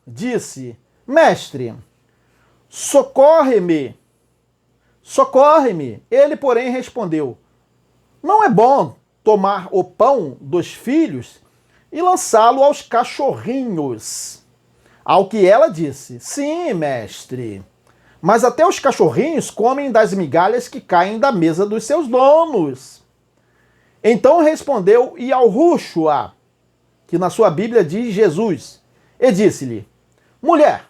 disse: Mestre, socorre-me, socorre-me. Ele, porém, respondeu: Não é bom tomar o pão dos filhos e lançá-lo aos cachorrinhos. Ao que ela disse: Sim, mestre, mas até os cachorrinhos comem das migalhas que caem da mesa dos seus donos. Então respondeu Yahushua, que na sua Bíblia diz Jesus, e disse-lhe: Mulher,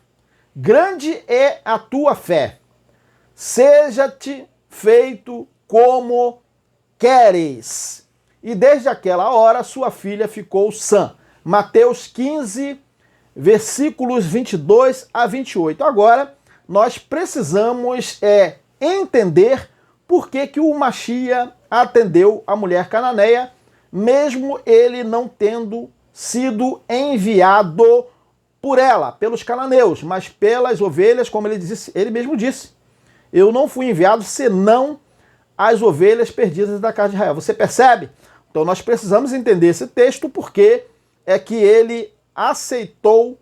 grande é a tua fé, seja-te feito como queres. E desde aquela hora sua filha ficou sã. Mateus 15, versículos 22 a 28. Agora, nós precisamos entender por que o Machia atendeu a mulher cananeia, mesmo ele não tendo sido enviado por ela, pelos cananeus, mas pelas ovelhas, como ele mesmo disse. Eu não fui enviado senão as ovelhas perdidas da casa de Israel. Você percebe? Então nós precisamos entender esse texto porque é que ele aceitou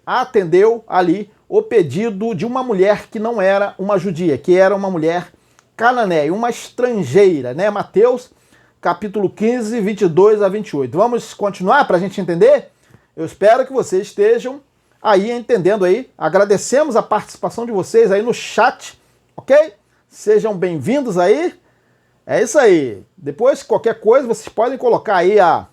atendeu ali o pedido de uma mulher que não era uma judia, que era uma mulher cananeia, uma estrangeira, né? Mateus capítulo 15, 22 a 28. Vamos continuar para a gente entender? Eu espero que vocês estejam aí entendendo aí. Agradecemos a participação de vocês aí no chat, ok? Sejam bem-vindos aí. É isso aí. Depois, qualquer coisa, vocês podem colocar aí a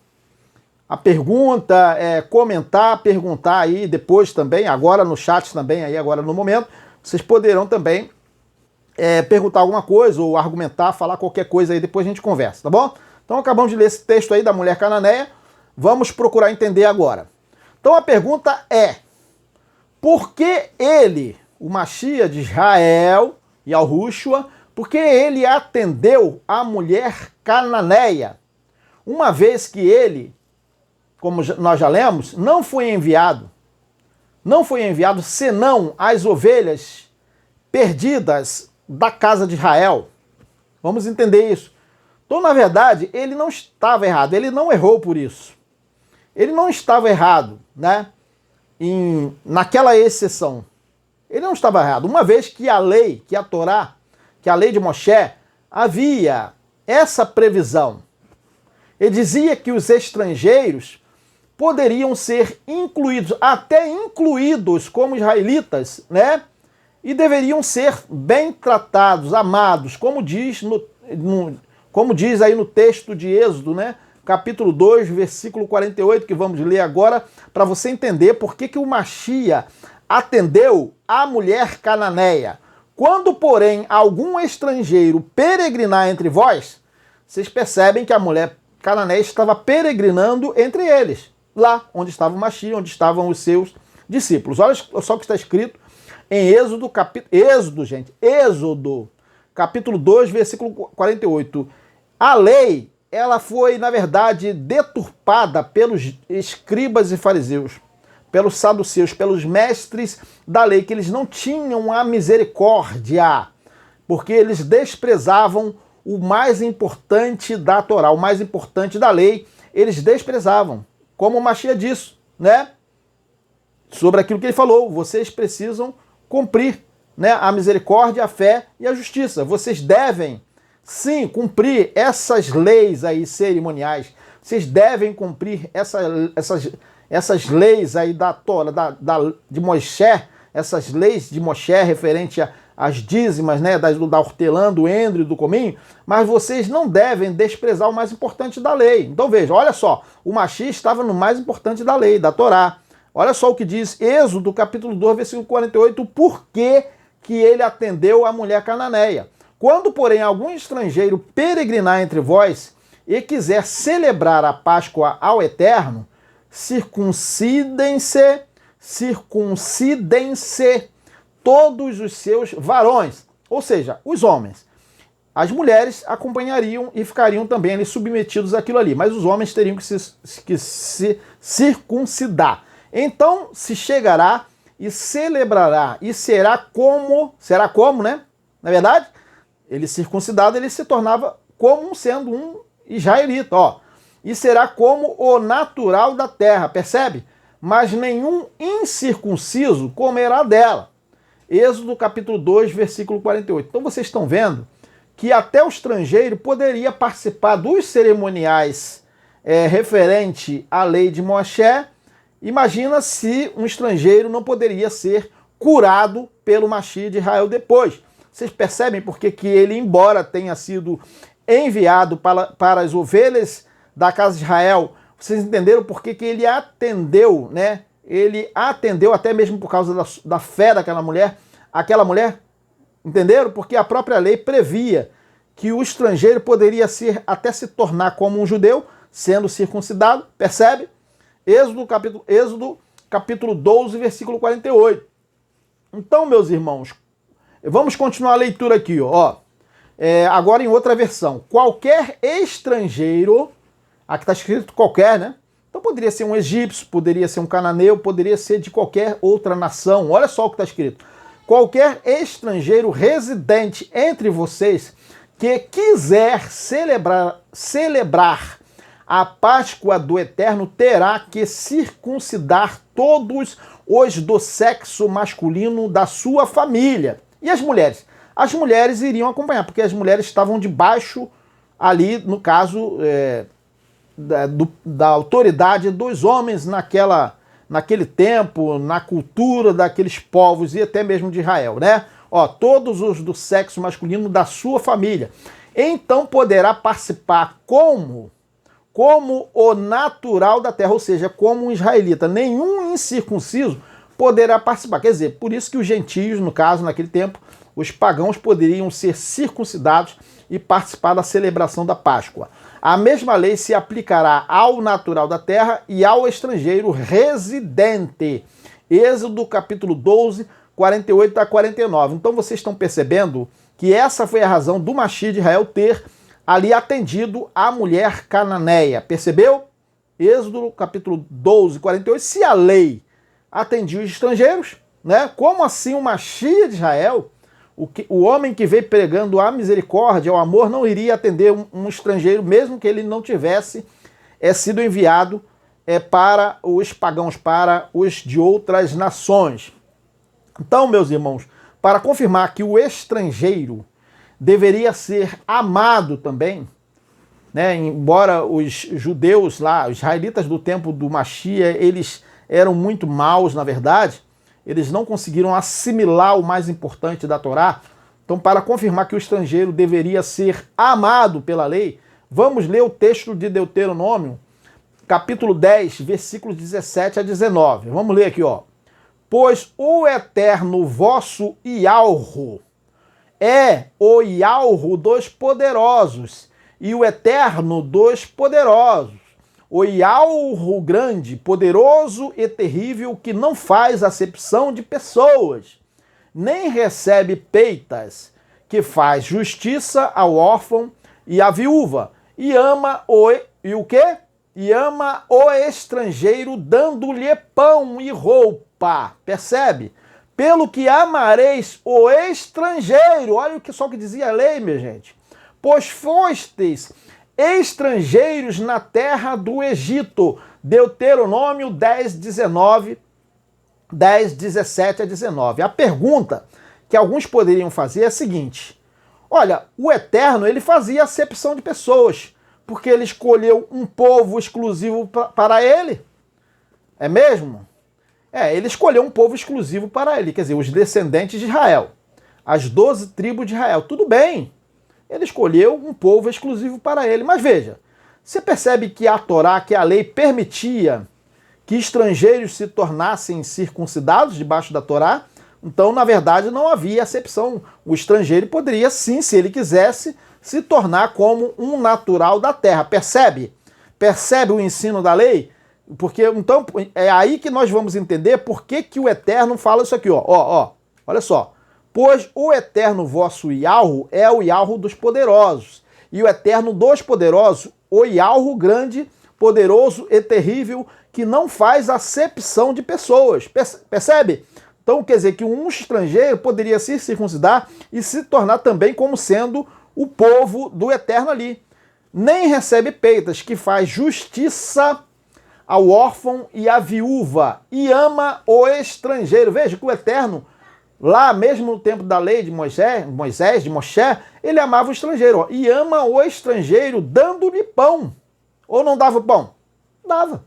pergunta, comentar, perguntar aí depois também, agora no chat também, aí agora no momento. Vocês poderão também perguntar alguma coisa ou argumentar, falar qualquer coisa aí, depois a gente conversa, tá bom? Então acabamos de ler esse texto aí da mulher cananeia, vamos procurar entender agora. Então a pergunta é: por que ele, o Machia de Israel, Yahushua, por que ele atendeu a mulher cananeia, uma vez que ele, como nós já lemos, não foi enviado senão as ovelhas perdidas da casa de Israel? Vamos entender isso. Então, na verdade, ele não estava errado, ele não errou por isso. Ele não estava errado, né? Naquela exceção. Ele não estava errado, uma vez que a lei, que a Torá, que a lei de Moshe, havia essa previsão. Ele dizia que os estrangeiros poderiam ser incluídos, até incluídos como israelitas, né? E deveriam ser bem tratados, amados, como diz aí no texto de Êxodo, né? Capítulo 2, versículo 48, que vamos ler agora, para você entender por que o Machia atendeu a mulher cananeia. Quando, porém, algum estrangeiro peregrinar entre vós, vocês percebem que a mulher cananeia estava peregrinando entre eles, lá onde estava o Machia, onde estavam os seus discípulos. Olha só o que está escrito em Êxodo, capítulo 2, versículo 48. A lei, ela foi, na verdade, deturpada pelos escribas e fariseus, pelos saduceus, pelos mestres da lei, que eles não tinham a misericórdia, porque eles desprezavam o mais importante da Torá, o mais importante da lei, eles desprezavam, como o Mashiach disse, né? Sobre aquilo que ele falou, vocês precisam cumprir, né, a misericórdia, a fé e a justiça. Vocês devem, sim, cumprir essas leis aí cerimoniais. Vocês devem cumprir essas leis aí da Torá, de Moisés, essas leis de Moisés referente às dízimas, né, da hortelã, do endro e do cominho, mas vocês não devem desprezar o mais importante da lei. Então veja, olha só, o Mashiach estava no mais importante da lei, da Torá. Olha só o que diz Êxodo, capítulo 2, versículo 48, o porquê que ele atendeu a mulher cananeia. Quando, porém, algum estrangeiro peregrinar entre vós e quiser celebrar a Páscoa ao Eterno, circuncidem-se todos os seus varões, ou seja, os homens. As mulheres acompanhariam e ficariam também ali submetidos àquilo ali, mas os homens teriam que se circuncidar. Então se chegará e celebrará, e será como, né? Na verdade, ele circuncidado, ele se tornava como sendo um israelita, ó. E será como o natural da terra, percebe? Mas nenhum incircunciso comerá dela. Êxodo capítulo 2, versículo 48. Então vocês estão vendo que até o estrangeiro poderia participar dos cerimoniais referente à lei de Moisés. Imagina se um estrangeiro não poderia ser curado pelo Mashiach de Israel depois. Vocês percebem porque que ele, embora tenha sido enviado para as ovelhas da casa de Israel, vocês entenderam porque que ele atendeu, né? Ele atendeu até mesmo por causa da fé daquela mulher. Aquela mulher, entenderam? Porque a própria lei previa que o estrangeiro poderia até se tornar como um judeu, sendo circuncidado, percebe? Êxodo capítulo 12, versículo 48. Então, meus irmãos, vamos continuar a leitura aqui, ó. Agora em outra versão. Qualquer estrangeiro, aqui está escrito qualquer, né? Então poderia ser um egípcio, poderia ser um cananeu, poderia ser de qualquer outra nação. Olha só o que está escrito. Qualquer estrangeiro residente entre vocês que quiser celebrar a Páscoa do Eterno terá que circuncidar todos os do sexo masculino da sua família. E as mulheres? As mulheres iriam acompanhar, porque as mulheres estavam debaixo ali, no caso, da autoridade dos homens naquele tempo, na cultura daqueles povos e até mesmo de Israel, né? Ó, todos os do sexo masculino da sua família. Então poderá participar como o natural da terra, ou seja, como um israelita. Nenhum incircunciso poderá participar. Quer dizer, por isso que os gentios, no caso, naquele tempo, os pagãos poderiam ser circuncidados e participar da celebração da Páscoa. A mesma lei se aplicará ao natural da terra e ao estrangeiro residente. Êxodo capítulo 12, 48 a 49. Então vocês estão percebendo que essa foi a razão do Mashiach de Israel ter ali atendido a mulher cananeia. Percebeu? Êxodo capítulo 12, 48. Se a lei atendia os estrangeiros, né? Como assim o Mashiach de Israel, o homem que veio pregando a misericórdia, o amor, não iria atender um estrangeiro, mesmo que ele não tivesse sido enviado para os pagãos, para os de outras nações. Então, meus irmãos, para confirmar que o estrangeiro deveria ser amado também, né? Embora os judeus lá, os israelitas do tempo do Mashiach, eles eram muito maus, na verdade, eles não conseguiram assimilar o mais importante da Torá. Então, para confirmar que o estrangeiro deveria ser amado pela lei, vamos ler o texto de Deuteronômio, capítulo 10, versículos 17 a 19. Vamos ler aqui, ó. Pois o Eterno vosso Ialro é o Ialro dos poderosos e o Eterno dos poderosos. O Ialro grande, poderoso e terrível, que não faz acepção de pessoas. nem recebe peitas, que faz justiça ao órfão e à viúva, e ama o quê? E ama o estrangeiro, dando-lhe pão e roupa. Percebe? Pelo que amareis o estrangeiro. Olha só o que dizia a lei, minha gente. Pois fostes estrangeiros na terra do Egito. Deuteronômio 10, 19, 10, 17 a 19. A pergunta que alguns poderiam fazer é a seguinte: olha, o Eterno, ele fazia acepção de pessoas, porque ele escolheu um povo exclusivo para ele. É mesmo? Ele escolheu um povo exclusivo para ele, quer dizer, os descendentes de Israel, as 12 tribos de Israel. Tudo bem, ele escolheu um povo exclusivo para ele. Mas veja, você percebe que a Torá, que a lei permitia que estrangeiros se tornassem circuncidados debaixo da Torá? Então, na verdade, não havia acepção. O estrangeiro poderia, sim, se ele quisesse, se tornar como um natural da terra. Percebe? Percebe o ensino da lei? Porque, então, é aí que nós vamos entender por que o Eterno fala isso aqui, ó. Olha só. Pois o Eterno vosso Yahweh é o Yahweh dos poderosos, e o Eterno dos poderosos, o Yahweh grande, poderoso e terrível, que não faz acepção de pessoas. Percebe? Então, quer dizer que um estrangeiro poderia se circuncidar e se tornar também como sendo o povo do Eterno ali. Nem recebe peitas, que faz justiça ao órfão e à viúva, e ama o estrangeiro. Veja que o Eterno, lá mesmo no tempo da lei de Moisés, de Moshe, ele amava o estrangeiro, e ama o estrangeiro dando-lhe pão. Ou não dava pão? Dava.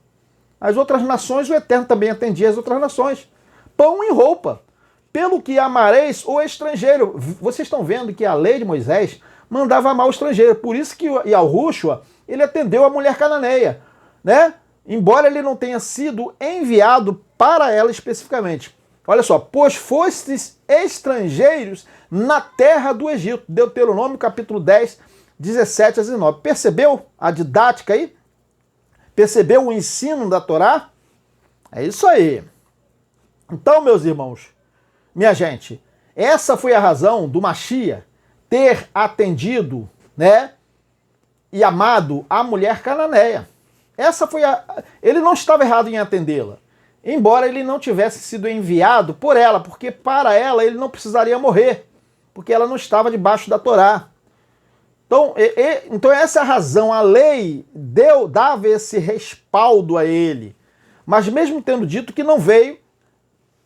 As outras nações, o Eterno também atendia as outras nações. Pão e roupa. Pelo que amareis o estrangeiro. Vocês estão vendo que a lei de Moisés mandava amar o estrangeiro. Por isso que Yahushua, ele atendeu a mulher cananeia, né? Embora ele não tenha sido enviado para ela especificamente. Olha só, pois fostes estrangeiros na terra do Egito. Deuteronômio capítulo 10, 17 a 19. Percebeu a didática aí? Percebeu o ensino da Torá? É isso aí. Então, meus irmãos, minha gente, essa foi a razão do Mashiach ter atendido, né, e amado a mulher cananeia. Essa foi Ele não estava errado em atendê-la, embora ele não tivesse sido enviado por ela, porque para ela ele não precisaria morrer, porque ela não estava debaixo da Torá. Então essa é a razão. A lei dava esse respaldo a ele, mas mesmo tendo dito que não veio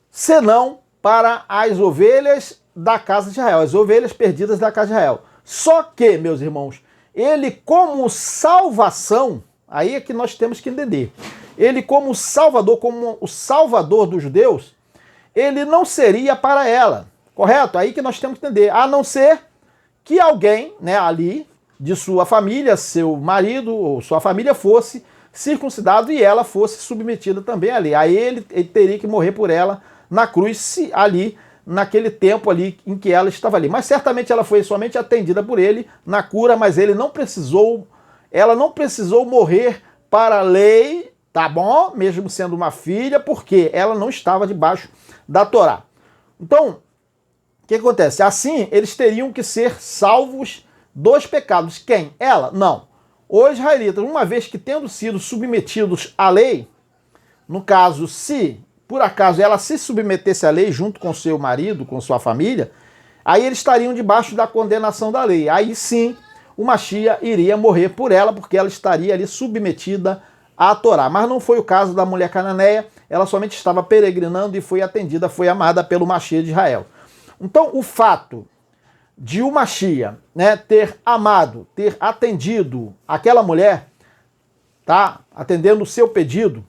senão para as ovelhas da casa de Israel, as ovelhas perdidas da casa de Israel. Só que, meus irmãos, ele como salvação, aí é que nós temos que entender, ele como Salvador, como o Salvador dos judeus, ele não seria para ela, correto? Aí que nós temos que entender, a não ser que alguém, né, ali, de sua família, seu marido ou sua família fosse circuncidado e ela fosse submetida também ali. Aí ele teria que morrer por ela na cruz, ali, naquele tempo ali em que ela estava ali. Mas certamente ela foi somente atendida por ele na cura, mas ela não precisou morrer para a lei, tá bom? Mesmo sendo uma filha, porque ela não estava debaixo da Torá. Então, o que acontece? Assim, eles teriam que ser salvos dos pecados. Quem? Ela? Não. Os israelitas, uma vez que tendo sido submetidos à lei, no caso, se por acaso ela se submetesse à lei junto com seu marido, com sua família, aí eles estariam debaixo da condenação da lei. Aí sim, o Mashiach iria morrer por ela, porque ela estaria ali submetida à Torá. Mas não foi o caso da mulher cananeia, ela somente estava peregrinando e foi atendida, foi amada pelo Mashiach de Israel. Então, o fato de o Mashiach, né, ter amado, ter atendido aquela mulher, tá, atendendo o seu pedido,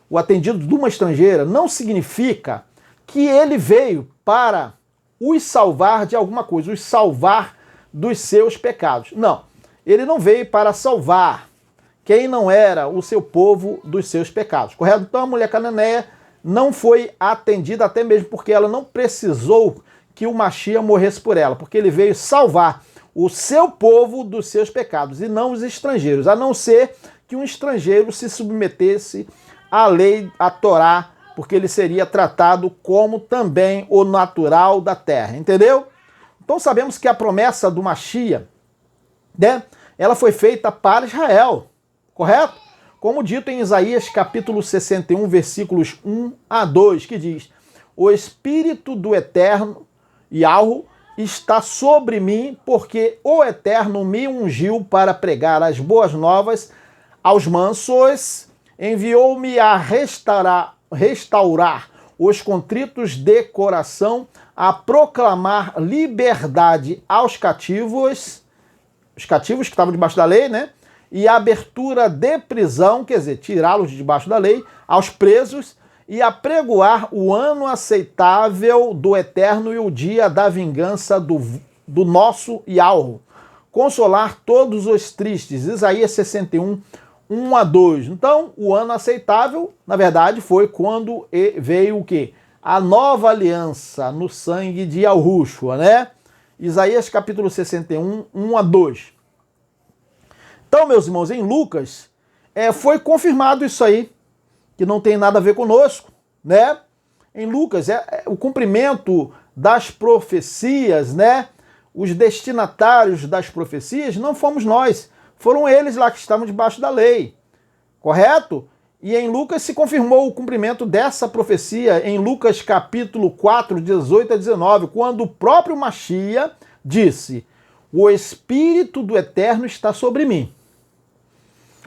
o atendido de uma estrangeira, não significa que ele veio para os salvar de alguma coisa, os salvar dos seus pecados. Não, ele não veio para salvar quem não era o seu povo dos seus pecados, correto? Então a mulher cananeia não foi atendida, até mesmo porque ela não precisou que o Mashiach morresse por ela, porque ele veio salvar o seu povo dos seus pecados e não os estrangeiros, a não ser que um estrangeiro se submetesse à lei, à Torá porque ele seria tratado como também o natural da terra, entendeu? Então sabemos que a promessa do Mashiach, né, ela foi feita para Israel, correto? Como dito em Isaías capítulo 61, versículos 1 a 2, que diz: o Espírito do Eterno, Yahweh, está sobre mim, porque o Eterno me ungiu para pregar as boas novas aos mansos, enviou-me a restaurar os contritos de coração, a proclamar liberdade aos cativos, os cativos que estavam debaixo da lei, né? E a abertura de prisão, quer dizer, tirá-los de debaixo da lei, aos presos, e apregoar o ano aceitável do Eterno e o dia da vingança do nosso Yahweh. Consolar todos os tristes. Isaías 61, 1 a 2. Então, o ano aceitável, na verdade, foi quando veio o quê? A nova aliança no sangue de Yahushua, né? Isaías capítulo 61, 1 a 2. Então, meus irmãos, em Lucas, foi confirmado isso aí, que não tem nada a ver conosco, né? Em Lucas, o cumprimento das profecias, né? Os destinatários das profecias não fomos nós, foram eles lá que estavam debaixo da lei, correto? E em Lucas se confirmou o cumprimento dessa profecia em Lucas capítulo 4, 18 a 19, quando o próprio Mashiach disse: o Espírito do Eterno está sobre mim,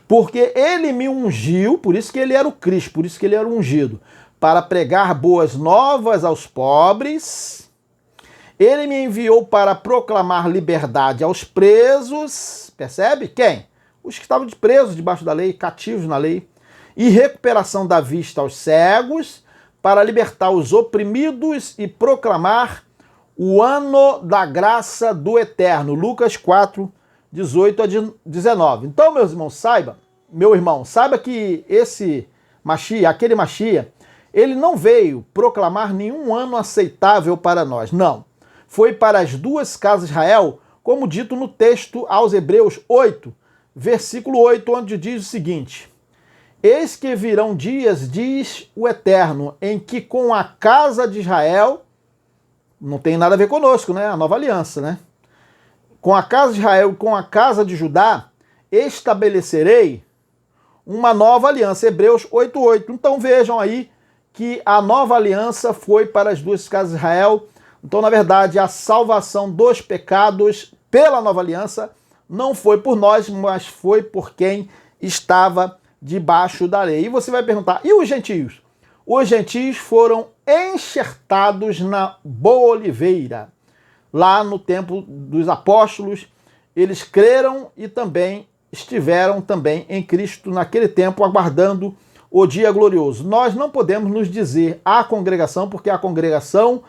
porque ele me ungiu, por isso que ele era o Cristo, por isso que ele era o ungido, para pregar boas novas aos pobres. Ele me enviou para proclamar liberdade aos presos, percebe? Quem? Os que estavam presos debaixo da lei, cativos na lei. E recuperação da vista aos cegos, para libertar os oprimidos e proclamar o ano da graça do Eterno. Lucas 4, 18 a 19. Então, meus irmãos, meu irmão, saiba que esse Mashiach, aquele Mashiach, ele não veio proclamar nenhum ano aceitável para nós, não. Foi para as duas casas de Israel, como dito no texto aos Hebreus 8, versículo 8, onde diz o seguinte: eis que virão dias, diz o Eterno, em que com a casa de Israel, não tem nada a ver conosco, né? A nova aliança, né? Com a casa de Israel e com a casa de Judá, estabelecerei uma nova aliança. Hebreus 8:8. Então vejam aí que a nova aliança foi para as duas casas de Israel. Então, na verdade, a salvação dos pecados pela nova aliança não foi por nós, mas foi por quem estava debaixo da lei. E você vai perguntar, e os gentios? Os gentios foram enxertados na boa oliveira. Lá no tempo dos apóstolos, eles creram e também estiveram também em Cristo naquele tempo, aguardando o dia glorioso. Nós não podemos nos dizer a congregação, porque a congregação,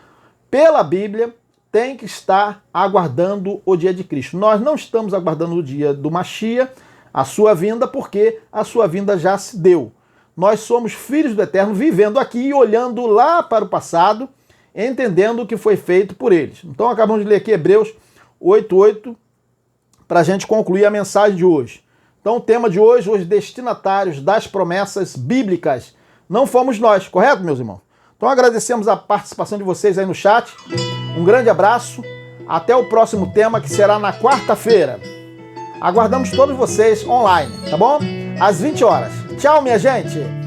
pela Bíblia, tem que estar aguardando o dia de Cristo. Nós não estamos aguardando o dia do Mashiach, a sua vinda, porque a sua vinda já se deu. Nós somos filhos do Eterno, vivendo aqui e olhando lá para o passado, entendendo o que foi feito por eles. Então acabamos de ler aqui Hebreus 8:8, para a gente concluir a mensagem de hoje. Então o tema de hoje, os destinatários das promessas bíblicas. Não fomos nós, correto, meus irmãos? Então agradecemos a participação de vocês aí no chat. Um grande abraço. Até o próximo tema, que será na quarta-feira. Aguardamos todos vocês online, tá bom? Às 20 horas. Tchau, minha gente!